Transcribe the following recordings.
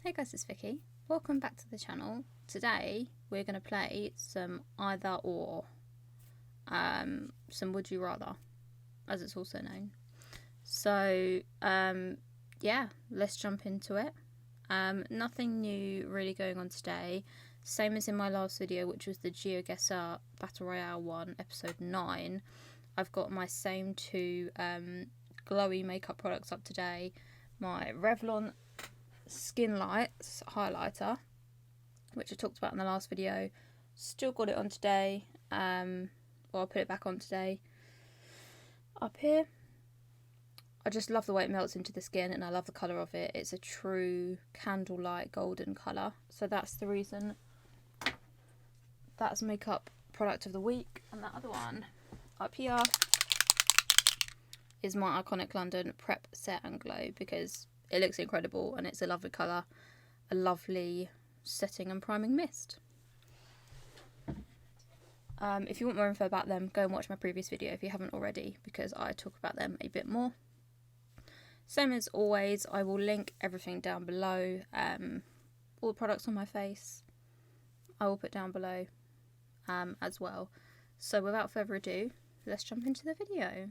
Hey guys, it's Vicky. Welcome back to the channel. Today we're going to play some either or, some would you rather, as it's also known. So yeah, let's jump into it. Nothing new really going on today. Same as in my last video, which was the GeoGuessr Battle Royale one, episode 9. I've got my same two glowy makeup products up today. My Revlon Skin Lights highlighter, which I talked about in the last video. Still got it on today. I'll put it back on today. Up here, I just love the way it melts into the skin, and I love the colour of it. It's a true candlelight golden colour, so that's the reason. That's makeup product of the week. And that other one up here is my Iconic London Prep Set and Glow, because it looks incredible and it's a lovely colour, a lovely setting and priming mist. If you want more info about them, go and watch my previous video if you haven't already, because I talk about them a bit more. Same as always, I will link everything down below. All the products on my face I will put down below as well. So without further ado, let's jump into the video.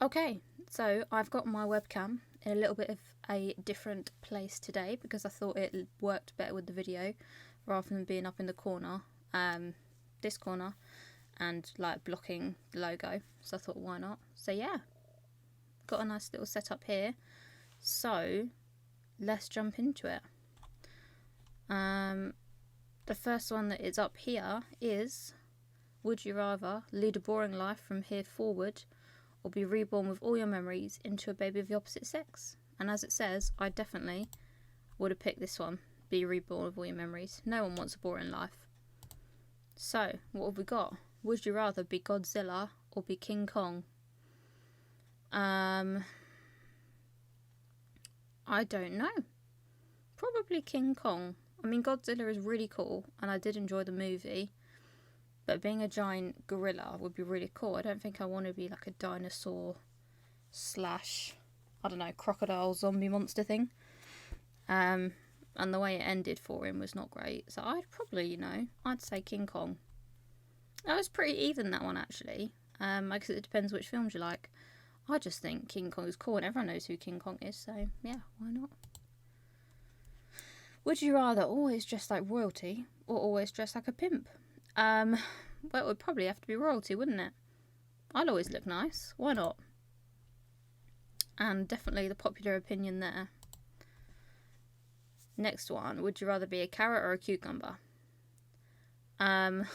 Okay, so I've got my webcam in a little bit of a different place today because I thought it worked better with the video rather than being up in the corner, this corner, and like blocking the logo. So I thought, why not? So yeah, got a nice little setup here. So let's jump into it. The first one that is up here is, would you rather lead a boring life from here forward, or be reborn with all your memories into a baby of the opposite sex? And as it says, I definitely would have picked this one, be reborn with all your memories. No one wants a boring life. So, what have we got? Would you rather be Godzilla or be King Kong? I don't know. Probably King Kong. I mean, Godzilla is really cool, and I did enjoy the movie. But being a giant gorilla would be really cool. I don't think I want to be like a dinosaur slash, I don't know, crocodile zombie monster thing. And the way it ended for him was not great. So I'd probably, I'd say King Kong. That was pretty even, that one, actually. I guess it depends which films you like. I just think King Kong is cool, and everyone knows who King Kong is. So yeah, why not? Would you rather always dress like royalty or always dress like a pimp? Well, it would probably have to be royalty, wouldn't it? I'll always look nice. Why not? And definitely the popular opinion there. Next one. Would you rather be a carrot or a cucumber? Bit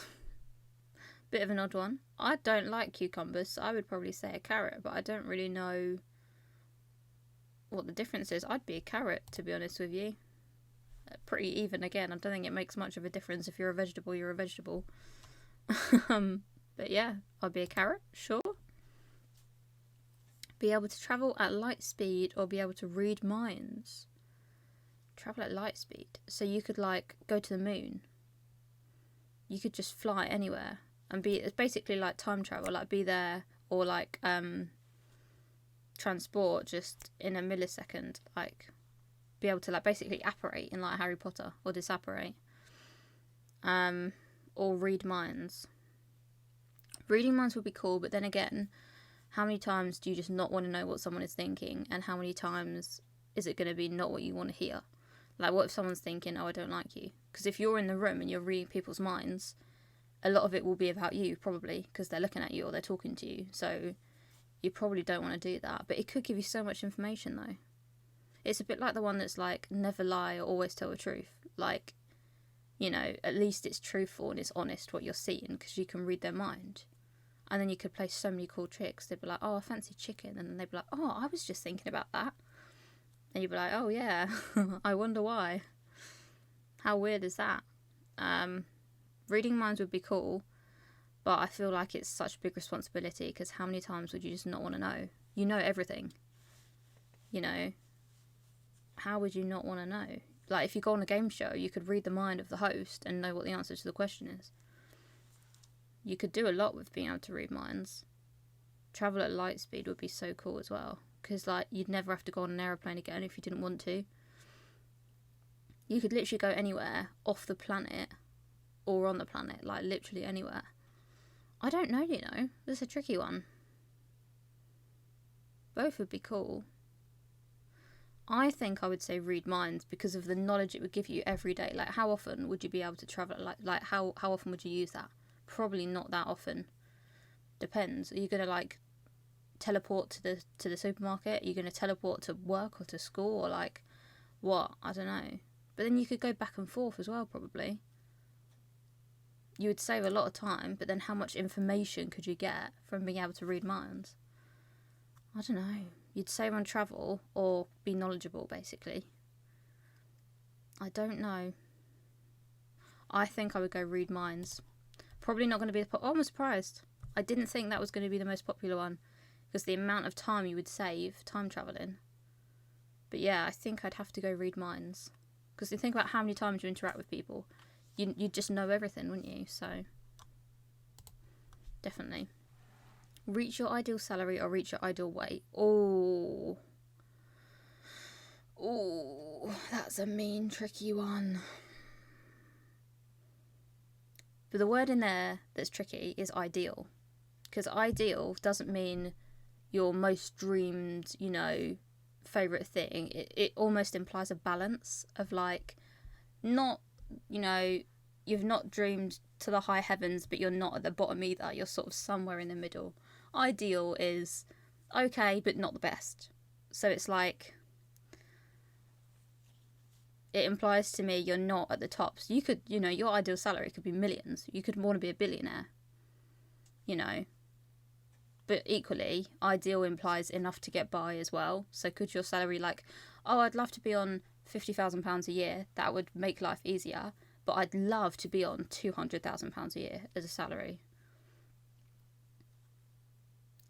of an odd one. I don't like cucumbers, so I would probably say a carrot, but I don't really know what the difference is. I'd be a carrot, to be honest with you. Pretty even again. I don't think it makes much of a difference. If you're a vegetable, you're a vegetable. But yeah, I'll be a carrot, sure. Be able to travel at light speed or be able to read minds. Travel at light speed. So you could like go to the moon. You could just fly anywhere and be, it's basically like time travel, like be there, or like transport just in a millisecond, like be able to like basically apparate in like Harry Potter, or disapparate, or read minds. Reading minds would be cool, but then again, how many times do you just not want to know what someone is thinking, and how many times is it going to be not what you want to hear? Like, what if someone's thinking, oh, I don't like you? Because if you're in the room and you're reading people's minds, a lot of it will be about you, probably, because they're looking at you or they're talking to you, so you probably don't want to do that. But it could give you so much information, though. It's a bit like the one that's like, never lie or always tell the truth. Like, at least it's truthful and it's honest what you're seeing, because you can read their mind. And then you could play so many cool tricks. They'd be like, oh, I fancy chicken. And then they'd be like, oh, I was just thinking about that. And you'd be like, oh, yeah, I wonder why. How weird is that? Reading minds would be cool, but I feel like it's such a big responsibility, because how many times would you just not want to know? You know everything. How would you not want to know? Like, if you go on a game show, you could read the mind of the host and know what the answer to the question is. You could do a lot with being able to read minds. Travel at light speed would be so cool as well, because like you'd never have to go on an aeroplane again if you didn't want to. You could literally go anywhere off the planet or on the planet, like literally anywhere. I don't know, you know. This is a tricky one. Both would be cool. I think I would say read minds because of the knowledge it would give you every day. Like, how often would you be able to travel? Like how often would you use that? Probably not that often. Depends. Are you gonna like teleport to the supermarket? Are you gonna teleport to work or to school or like what? I don't know. But then you could go back and forth as well, probably. You would save a lot of time, but then how much information could you get from being able to read minds? I don't know. You'd save on travel or be knowledgeable, basically. I don't know. I think I would go read minds. Probably not going to be the... Oh, I'm surprised. I didn't think that was going to be the most popular one, because the amount of time you would save time travelling. But yeah, I think I'd have to go read minds. Because you think about how many times you interact with people. You'd just know everything, wouldn't you? So, definitely. Reach your ideal salary or reach your ideal weight. Oh, that's a mean, tricky one. But the word in there that's tricky is ideal. Because ideal doesn't mean your most dreamed, you know, favourite thing. It almost implies a balance of like, not, you know, you've not dreamed to the high heavens, but you're not at the bottom either. You're sort of somewhere in the middle. Ideal is okay, but not the best. So it's like, it implies to me you're not at the top. So you could, you know, your ideal salary could be millions. You could want to be a billionaire, you know. But equally, ideal implies enough to get by as well. So could your salary like, oh, I'd love to be on £50,000 a year. That would make life easier. But I'd love to be on £200,000 a year as a salary.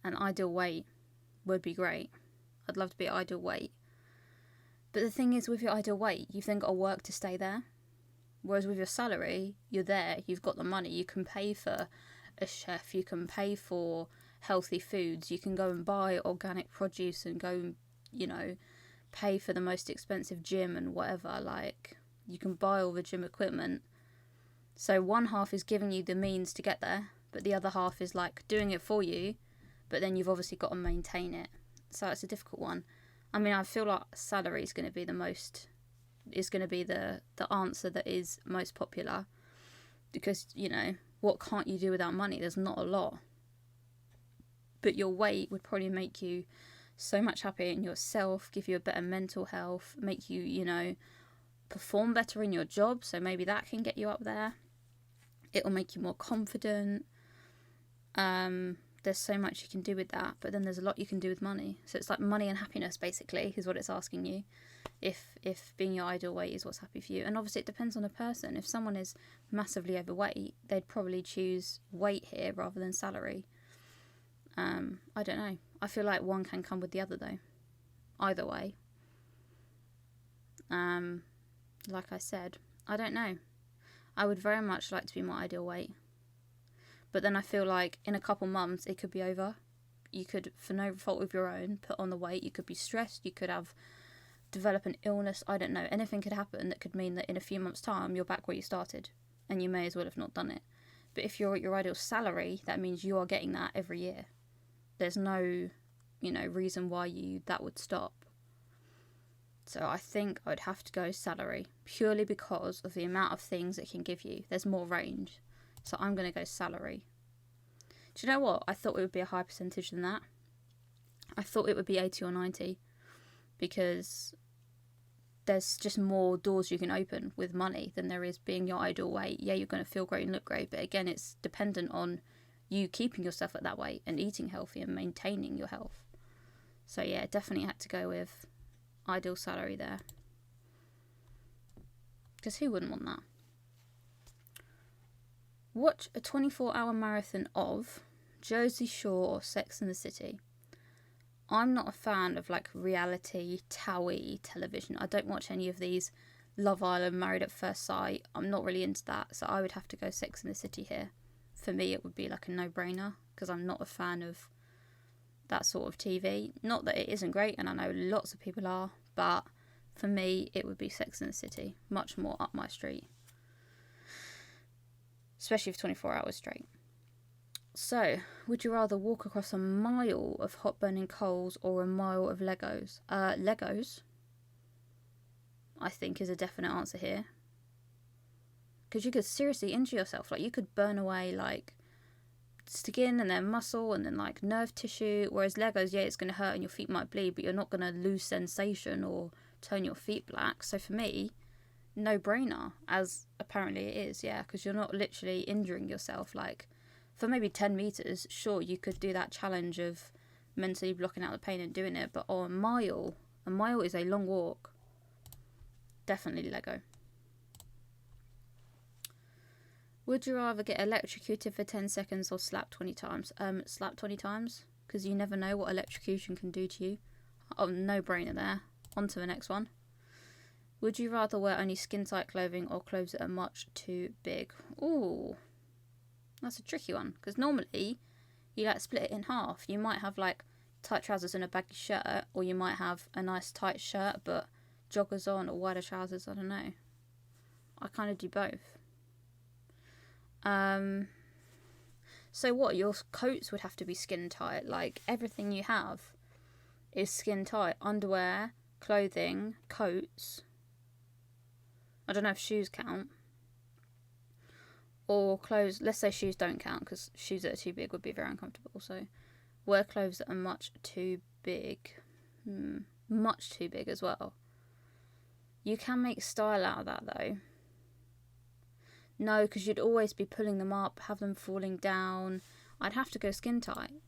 An ideal weight would be great. I'd love to be at ideal weight. But the thing is, with your ideal weight, you've then got to work to stay there. Whereas with your salary, you're there, you've got the money. You can pay for a chef, you can pay for healthy foods, you can go and buy organic produce and go, you know, pay for the most expensive gym and whatever. Like, you can buy all the gym equipment. So one half is giving you the means to get there, but the other half is like doing it for you, but then you've obviously got to maintain it. So it's a difficult one. I mean, I feel like salary is going to be the answer that is most popular, because, you know, what can't you do without money? There's not a lot. But your weight would probably make you so much happier in yourself, give you a better mental health, make you, you know, perform better in your job. So maybe that can get you up there. It'll make you more confident. There's so much you can do with that, but then there's a lot you can do with money. So it's like money and happiness, basically, is what it's asking you. If being your ideal weight is what's happy for you. And obviously it depends on the person. If someone is massively overweight, they'd probably choose weight here rather than salary. I don't know. I feel like one can come with the other, though. Either way. Like I said, I don't know. I would very much like to be my ideal weight. But then I feel like in a couple months it could be over. You could, for no fault of your own, put on the weight. You could be stressed. You could develop an illness. I don't know. Anything could happen that could mean that in a few months' time you're back where you started. And you may as well have not done it. But if you're at your ideal salary, that means you are getting that every year. There's no, you know, reason why that would stop. So I think I would have to go salary, purely because of the amount of things it can give you. There's more range. So I'm going to go salary. Do you know what? I thought it would be a higher percentage than that. I thought it would be 80 or 90. Because there's just more doors you can open with money than there is being your ideal weight. Yeah, you're going to feel great and look great. But again, it's dependent on you keeping yourself at that weight and eating healthy and maintaining your health. So yeah, definitely had to go with ideal salary there. Because who wouldn't want that? Watch a 24-hour marathon of Jersey Shore or Sex and the City. I'm not a fan of like reality, towy television. I don't watch any of these Love Island, Married at First Sight. I'm not really into that. So I would have to go Sex and the City here. for me it would be like a no-brainer, because I'm not a fan of that sort of TV. Not that it isn't great, and I know lots of people are, but for me it would be Sex and the City, much more up my street, especially for 24 hours straight. So, would you rather walk across a mile of hot burning coals or a mile of Legos? Legos, I think, is a definite answer here. Because you could seriously injure yourself. Like, you could burn away, like, skin and then muscle and then, like, nerve tissue. Whereas Legos, yeah, it's going to hurt and your feet might bleed, but you're not going to lose sensation or turn your feet black. So for me, no brainer, as apparently it is, yeah. Because you're not literally injuring yourself, like... For maybe 10 metres, sure, you could do that challenge of mentally blocking out the pain and doing it. But a mile is a long walk. Definitely Lego. Would you rather get electrocuted for 10 seconds or slapped 20 times? Slap 20 times, because you never know what electrocution can do to you. Oh, no brainer there. On to the next one. Would you rather wear only skin-tight clothing or clothes that are much too big? Ooh. That's a tricky one, because normally you like split it in half. You might have like tight trousers and a baggy shirt, or you might have a nice tight shirt but joggers on or wider trousers. I don't know. I kind of do both. So what, your coats would have to be skin tight? Like everything you have is skin tight. Underwear, clothing, coats. I don't know if shoes count. Or clothes, let's say shoes don't count, because shoes that are too big would be very uncomfortable. So wear clothes that are much too big. Much too big as well. You can make style out of that though. No, because you'd always be pulling them up, have them falling down. I'd have to go skin tight,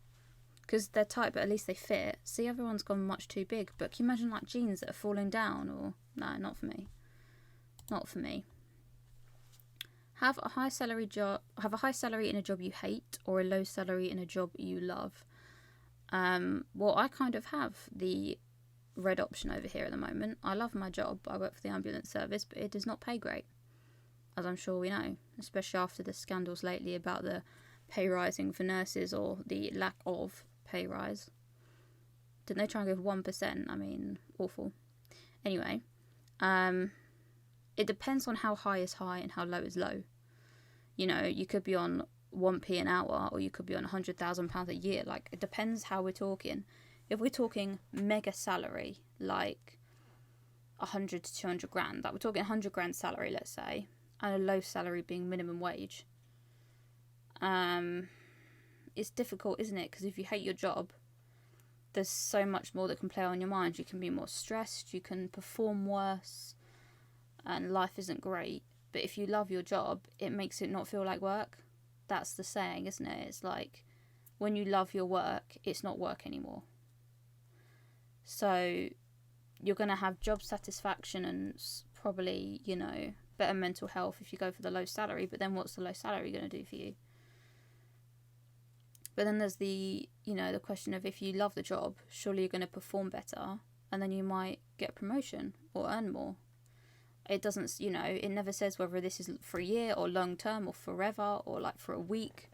because they're tight but at least they fit. See, everyone's gone much too big, but can you imagine like jeans that are falling down? Or no, not for me. Not for me. Have a high salary in a job you hate, or a low salary in a job you love. Well, I kind of have the red option over here at the moment. I love my job. I work for the ambulance service, but it does not pay great, as I'm sure we know, especially after the scandals lately about the pay rising for nurses, or the lack of pay rise. Didn't they try and give 1%? I mean, awful. Anyway, it depends on how high is high and how low is low. You know, you could be on 1p an hour, or you could be on £100,000 a year. Like, it depends how we're talking. If we're talking mega salary, like 100 to 200 grand, like we're talking 100 grand salary, let's say, and a low salary being minimum wage. It's difficult, isn't it? Because if you hate your job, there's so much more that can play on your mind. You can be more stressed, you can perform worse, and life isn't great. But if you love your job, it makes it not feel like work. That's the saying, isn't it? It's like, when you love your work, it's not work anymore. So you're going to have job satisfaction and probably, you know, better mental health if you go for the low salary. But then what's the low salary going to do for you? But then there's the, you know, the question of, if you love the job, surely you're going to perform better, and then you might get a promotion or earn more. It doesn't, you know, it never says whether this is for a year or long term or forever or like for a week.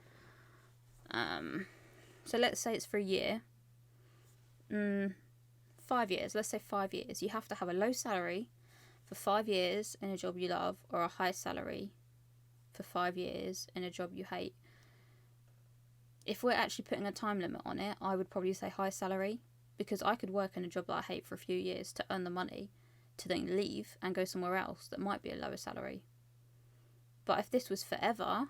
So let's say it's for a year. 5 years, let's say 5 years. You have to have a low salary for 5 years in a job you love, or a high salary for 5 years in a job you hate. If we're actually putting a time limit on it, I would probably say high salary, because I could work in a job that I hate for a few years to earn the money, to then leave and go somewhere else that might be a lower salary. But if this was forever,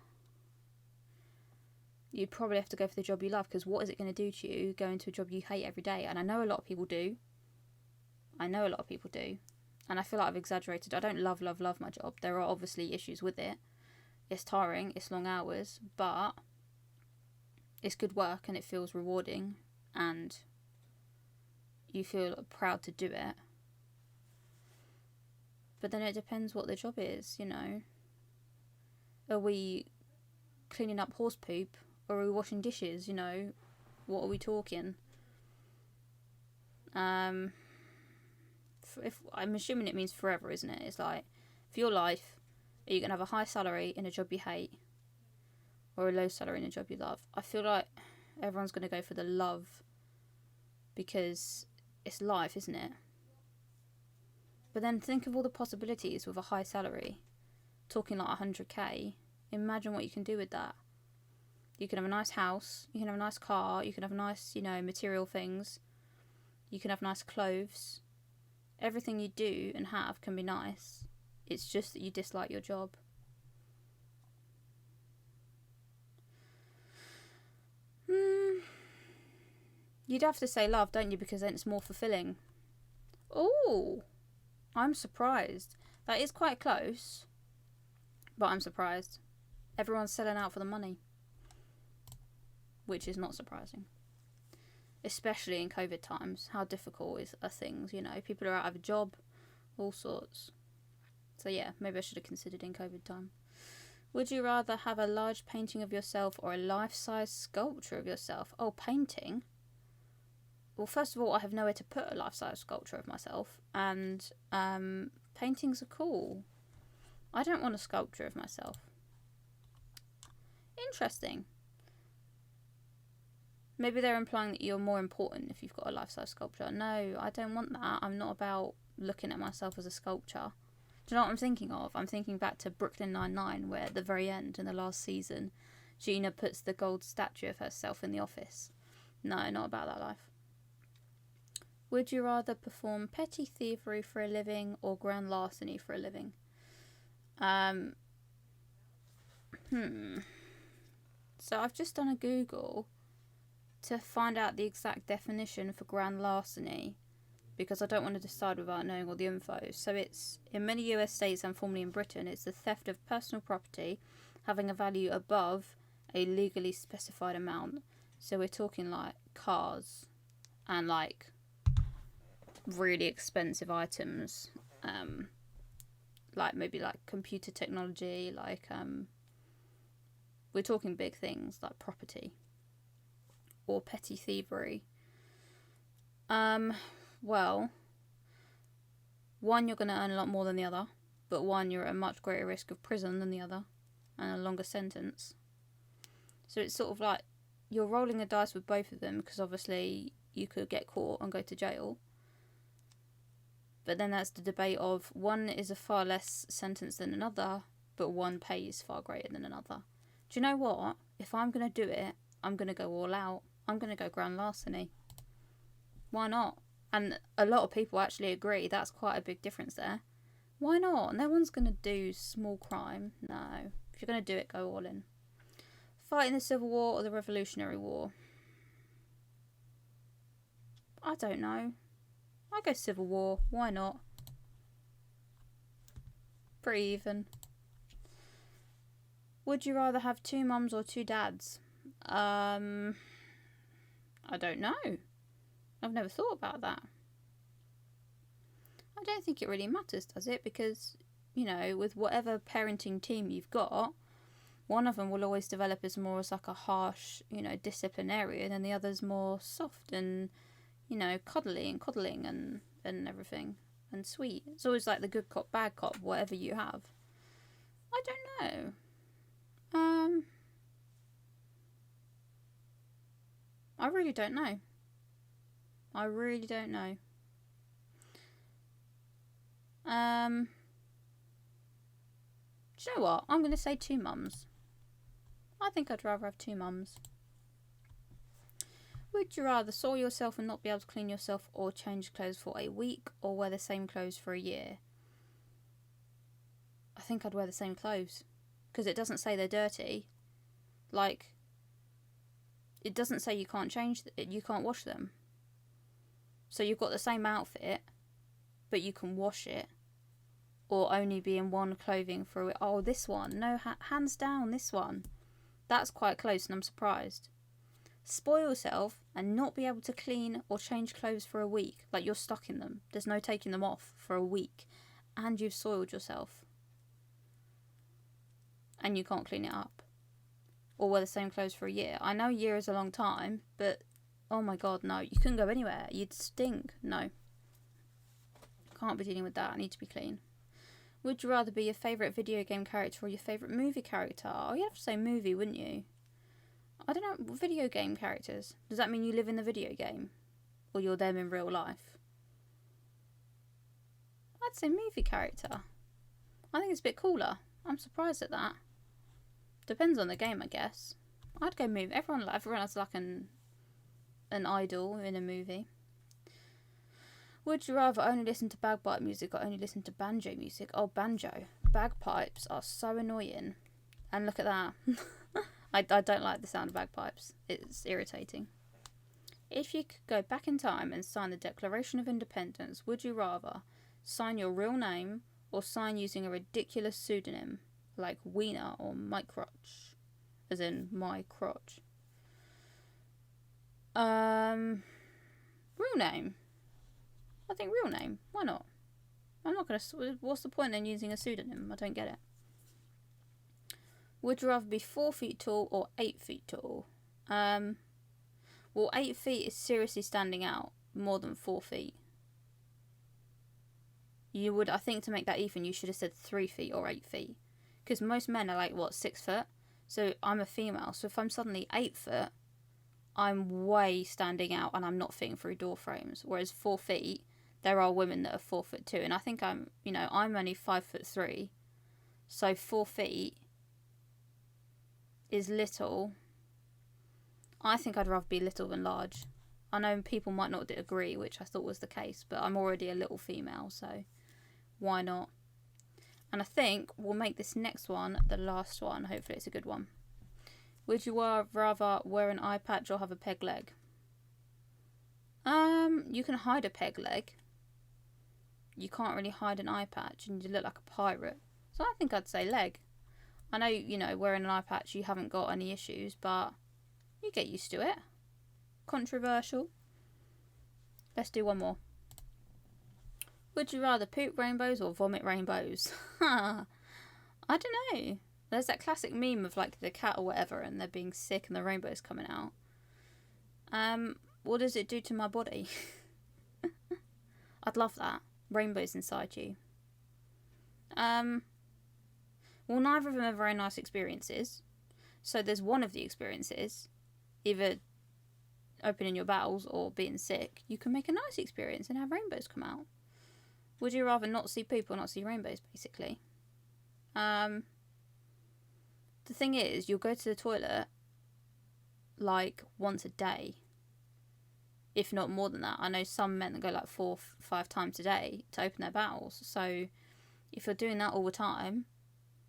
you'd probably have to go for the job you love, because what is it going to do to you going to a job you hate every day? And I know a lot of people do. And I feel like I've exaggerated. I don't love my job. There are obviously issues with it. It's tiring, it's long hours, but it's good work and it feels rewarding and you feel proud to do it. But then it depends what the job is, you know. Are we cleaning up horse poop, or are we washing dishes, you know? What are we talking? If I'm assuming it means forever, isn't it? It's like, for your life, are you going to have a high salary in a job you hate? or a low salary in a job you love? I feel like everyone's going to go for the love because it's life, isn't it? But then think of all the possibilities with a high salary. Talking like 100k. Imagine what you can do with that. You can have a nice house, you can have a nice car, you can have nice, material things. You can have nice clothes. Everything you do and have can be nice. It's just that you dislike your job. You'd have to say love, don't you? Because then it's more fulfilling. Oh, I'm surprised. That is quite close. But I'm surprised. Everyone's selling out for the money. Which is not surprising. Especially in COVID times. How difficult are things, People are out of a job. All sorts. So yeah, maybe I should have considered in COVID time. Would you rather have a large painting of yourself or a life-size sculpture of yourself? Oh, painting? Well, first of all, I have nowhere to put a life-size sculpture of myself. And paintings are cool. I don't want a sculpture of myself. Interesting. Maybe they're implying that you're more important if you've got a life-size sculpture. No, I don't want that. I'm not about looking at myself as a sculpture. Do you know what I'm thinking of? I'm thinking back to Brooklyn Nine-Nine, where at the very end, in the last season, Gina puts the gold statue of herself in the office. No, not about that life. Would you rather perform petty thievery for a living or grand larceny for a living? So I've just done a Google to find out the exact definition for grand larceny, because I don't want to decide without knowing all the info. So it's, in many US states and formerly in Britain, it's the theft of personal property having a value above a legally specified amount. So we're talking like cars and like really expensive items, like maybe like computer technology, like we're talking big things like property or petty thievery. Well, one, you're going to earn a lot more than the other, but one, you're at a much greater risk of prison than the other and a longer sentence. So it's sort of like you're rolling the dice with both of them, because obviously you could get caught and go to jail. But then that's the debate of one is a far less sentence than another, but one pays far greater than another. Do you know what? If I'm going to do it, I'm going to go all out. I'm going to go grand larceny. Why not? And a lot of people actually agree that's quite a big difference there. Why not? No one's going to do small crime. No. If you're going to do it, go all in. Fighting the Civil War or the Revolutionary War? I don't know. I go Civil War. Why not? Pretty even. Would you rather have 2 mums or 2 dads? I don't know. I've never thought about that. I don't think it really matters, does it? Because, with whatever parenting team you've got, one of them will always develop as more as like a harsh, disciplinarian, and the other's more soft and, cuddly and coddling and everything, and sweet. It's always like the good cop, bad cop, whatever you have. I don't know. I really don't know. I really don't know. Do you know what? I'm going to say 2 mums. I think I'd rather have 2 mums. Would you rather soil yourself and not be able to clean yourself, or change clothes for a week, or wear the same clothes for a year? I think I'd wear the same clothes, because it doesn't say they're dirty. Like, it doesn't say you can't change you can't wash them. So you've got the same outfit, but you can wash it, or only be in one clothing for a week. Oh, this one. No, hands down, this one. That's quite close, and I'm surprised. Spoil yourself and not be able to clean or change clothes for a week. Like, you're stuck in them. There's no taking them off for a week. And you've soiled yourself. And you can't clean it up. Or wear the same clothes for a year. I know a year is a long time, but oh my god, no. You couldn't go anywhere. You'd stink. No. Can't be dealing with that. I need to be clean. Would you rather be your favourite video game character or your favourite movie character? Oh, you'd have to say movie, wouldn't you? I don't know, video game characters. Does that mean you live in the video game? Or you're them in real life? I'd say movie character. I think it's a bit cooler. I'm surprised at that. Depends on the game, I guess. I'd go movie. Everyone has like an idol in a movie. Would you rather only listen to bagpipe music or only listen to banjo music? Oh, banjo. Bagpipes are so annoying. And look at that. I don't like the sound of bagpipes. It's irritating. If you could go back in time and sign the Declaration of Independence, would you rather sign your real name or sign using a ridiculous pseudonym like Wiener or My Crotch? As in, my crotch. Real name. I think real name. Why not? I'm not going to... What's the point in using a pseudonym? I don't get it. Would you rather be 4 feet tall or 8 feet tall? Well, 8 feet is seriously standing out more than 4 feet. You would, I think, to make that even, you should have said 3 feet or 8 feet. Because most men are like, what, 6 foot? So I'm a female. So if I'm suddenly 8 foot, I'm way standing out and I'm not fitting through door frames. Whereas 4 feet, there are women that are 4 foot 2. And I think I'm only 5'3". So 4 feet is little. I think I'd rather be little than large. I know people might not agree, which I thought was the case, but I'm already a little female, so why not? And I think we'll make this next one the last one. Hopefully it's a good one. Would you rather wear an eye patch or have a peg leg? You can hide a peg leg. You can't really hide an eye patch and you look like a pirate. So I think I'd say leg. I know, wearing an eye patch you haven't got any issues, but you get used to it. Controversial. Let's do one more. Would you rather poop rainbows or vomit rainbows? I don't know. There's that classic meme of like the cat or whatever and they're being sick and the rainbow's coming out. What does it do to my body? I'd love that. Rainbows inside you. Well, neither of them are very nice experiences. So there's one of the experiences, either opening your bowels or being sick. You can make a nice experience and have rainbows come out. Would you rather not see poop or not see rainbows, basically? The thing is, you'll go to the toilet like once a day, if not more than that. I know some men that go like 4 or 5 times a day to open their bowels. So if you're doing that all the time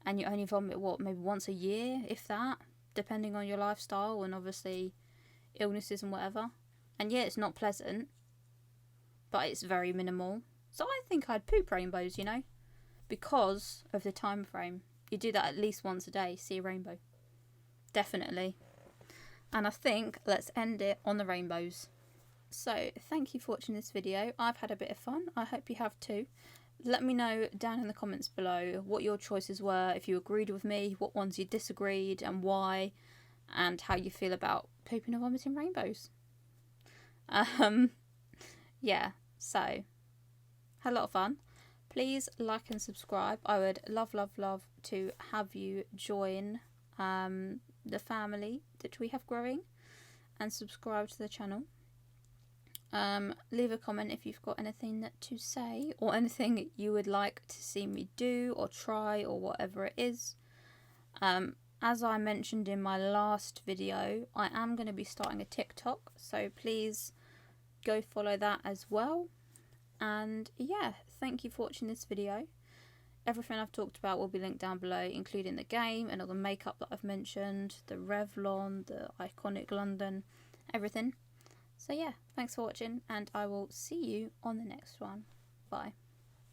and you only vomit, maybe once a year, if that, depending on your lifestyle and obviously illnesses and whatever. And yeah, it's not pleasant, but it's very minimal. So I think I'd poop rainbows, because of the time frame. You do that at least once a day, see a rainbow. Definitely. And I think let's end it on the rainbows. So thank you for watching this video. I've had a bit of fun. I hope you have too. Let me know down in the comments below what your choices were, if you agreed with me, what ones you disagreed and why, and how you feel about pooping and vomiting rainbows. Yeah, so had a lot of fun. Please like and subscribe. I would love to have you join the family that we have growing and subscribe to the channel. Leave a comment if you've got anything to say or anything you would like to see me do or try or whatever it is. As I mentioned in my last video, I am going to be starting a TikTok, so please go follow that as well. And yeah, thank you for watching this video. Everything I've talked about will be linked down below, including the game and all the makeup that I've mentioned, the Revlon, the iconic London, everything. So yeah, thanks for watching and I will see you on the next one. Bye.